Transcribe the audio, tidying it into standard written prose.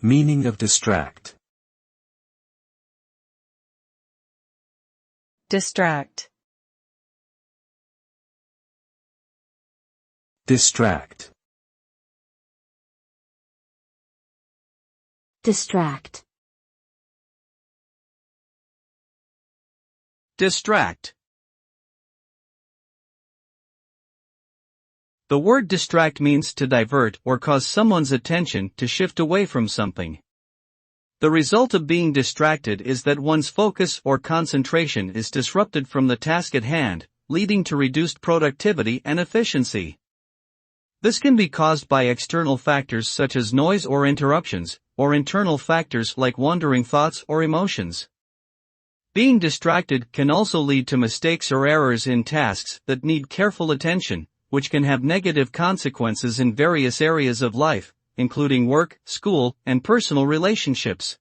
Meaning of distract. Distract. Distract. Distract. Distract. The word distract means to divert or cause someone's attention to shift away from something. The result of being distracted is that one's focus or concentration is disrupted from the task at hand, leading to reduced productivity and efficiency. This can be caused by external factors such as noise or interruptions, or internal factors like wandering thoughts or emotions. Being distracted can also lead to mistakes or errors in tasks that need careful attention, which can have negative consequences in various areas of life, including work, school, and personal relationships.